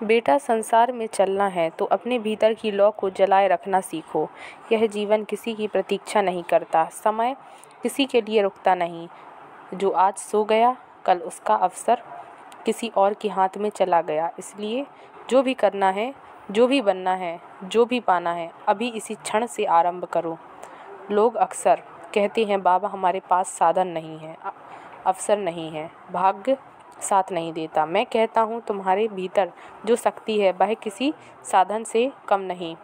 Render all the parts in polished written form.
बेटा, संसार में चलना है तो अपने भीतर की लौ को जलाए रखना सीखो। यह जीवन किसी की प्रतीक्षा नहीं करता, समय किसी के लिए रुकता नहीं। जो आज सो गया, कल उसका अवसर किसी और के हाथ में चला गया। इसलिए जो भी करना है, जो भी बनना है, जो भी पाना है, अभी इसी क्षण से आरंभ करो। लोग अक्सर कहते हैं, बाबा हमारे पास साधन नहीं है, अवसर नहीं है, भाग्य साथ नहीं देता। मैं कहता हूँ, तुम्हारे भीतर जो शक्ति है वह किसी साधन से कम नहीं।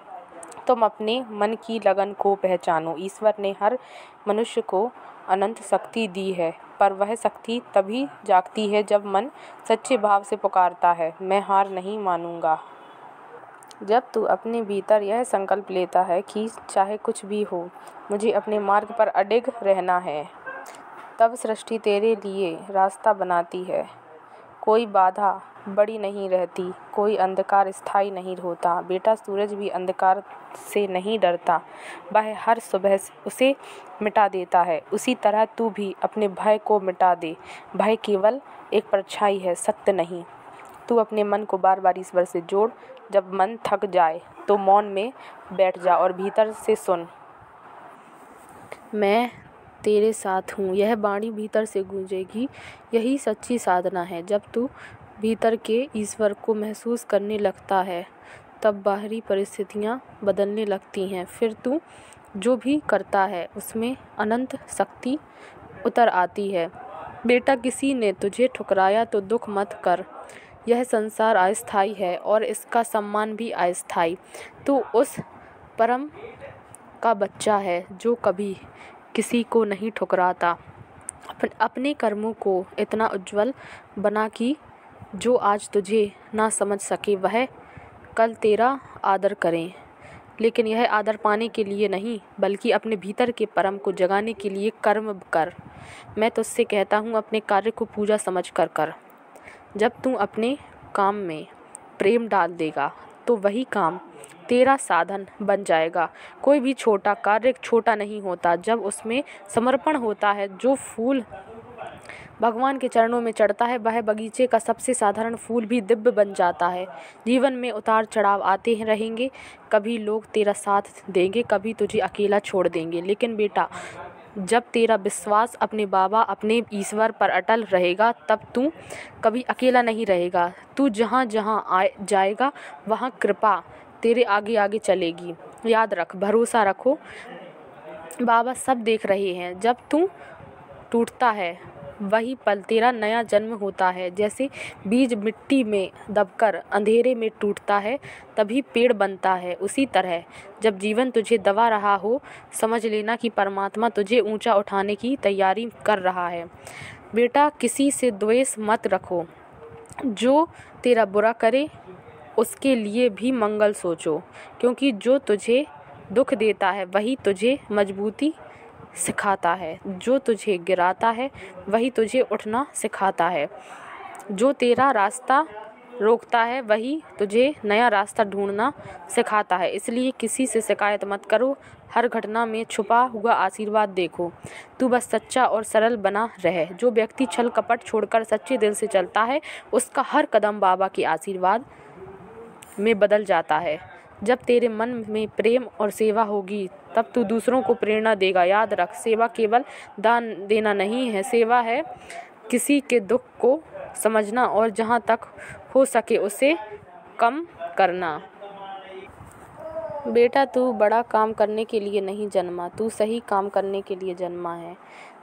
तुम अपने मन की लगन को पहचानो। ईश्वर ने हर मनुष्य को अनंत शक्ति दी है, पर वह शक्ति तभी जागती है जब मन सच्चे भाव से पुकारता है, मैं हार नहीं मानूंगा। जब तू अपने भीतर यह संकल्प लेता है कि चाहे कुछ भी हो, मुझे अपने मार्ग पर अडिग रहना है, तब सृष्टि तेरे लिए रास्ता बनाती है। कोई बाधा बड़ी नहीं रहती, कोई अंधकार स्थायी नहीं होता। बेटा, सूरज भी अंधकार से नहीं डरता, वह हर सुबह उसे मिटा देता है। उसी तरह तू भी अपने भय को मिटा दे। भय केवल एक परछाई है, सत्य नहीं। तू अपने मन को बार बार ईश्वर से जोड़। जब मन थक जाए तो मौन में बैठ जा और भीतर से सुन, मैं तेरे साथ हूँ। यह वाणी भीतर से गूंजेगी। यही सच्ची साधना है। जब तू भीतर के ईश्वर को महसूस करने लगता है, तब बाहरी परिस्थितियाँ बदलने लगती हैं। फिर तू जो भी करता है उसमें अनंत शक्ति उतर आती है। बेटा, किसी ने तुझे ठुकराया तो दुख मत कर। यह संसार अस्थायी है और इसका सम्मान भी अस्थायी। तू उस परम का बच्चा है जो कभी किसी को नहीं ठुकराता। अपने कर्मों को इतना उज्जवल बना कि जो आज तुझे ना समझ सके वह कल तेरा आदर करें। लेकिन यह आदर पाने के लिए नहीं, बल्कि अपने भीतर के परम को जगाने के लिए कर्म कर। मैं तुझसे कहता हूँ, अपने कार्य को पूजा समझ कर कर। जब तू अपने काम में प्रेम डाल देगा तो वही काम तेरा साधन बन जाएगा। कोई भी छोटा कार्य छोटा नहीं होता जब उसमें समर्पण होता है। जो फूल भगवान के चरणों में चढ़ता है वह बगीचे का सबसे साधारण फूल भी दिव्य बन जाता है। जीवन में उतार चढ़ाव आते रहेंगे। कभी लोग तेरा साथ देंगे, कभी तुझे अकेला छोड़ देंगे। लेकिन बेटा, जब तेरा विश्वास अपने बाबा, अपने ईश्वर पर अटल रहेगा, तब तू कभी अकेला नहीं रहेगा। तू जहाँ जहाँ जाएगा वहाँ कृपा तेरे आगे आगे चलेगी। याद रख, भरोसा रखो, बाबा सब देख रहे हैं। जब तू टूटता है वही पल तेरा नया जन्म होता है। जैसे बीज मिट्टी में दबकर अंधेरे में टूटता है, तभी पेड़ बनता है। उसी तरह जब जीवन तुझे दबा रहा हो, समझ लेना कि परमात्मा तुझे ऊंचा उठाने की तैयारी कर रहा है। बेटा, किसी से द्वेष मत रखो। जो तेरा बुरा करे उसके लिए भी मंगल सोचो, क्योंकि जो तुझे दुख देता है वही तुझे मजबूती सिखाता है। जो तुझे गिराता है वही तुझे उठना सिखाता है। जो तेरा रास्ता रोकता है वही तुझे नया रास्ता ढूंढना सिखाता है। इसलिए किसी से शिकायत मत करो, हर घटना में छुपा हुआ आशीर्वाद देखो। तू बस सच्चा और सरल बना रहे। जो व्यक्ति छल कपट छोड़कर सच्चे दिल से चलता है, उसका हर कदम बाबा के आशीर्वाद में बदल जाता है। जब तेरे मन में प्रेम और सेवा होगी, तब तू दूसरों को प्रेरणा देगा। याद रख, सेवा केवल दान देना नहीं है, सेवा है किसी के दुख को समझना और जहाँ तक हो सके उसे कम करना। बेटा, तू बड़ा काम करने के लिए नहीं जन्मा, तू सही काम करने के लिए जन्मा है।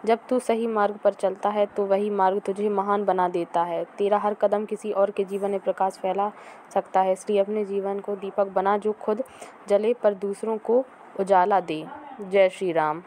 जब तू सही मार्ग पर चलता है तो वही मार्ग तुझे महान बना देता है। तेरा हर कदम किसी और के जीवन में प्रकाश फैला सकता है। इसलिए अपने जीवन को दीपक बना जो खुद जले पर दूसरों को उजाला दे। जय श्री राम।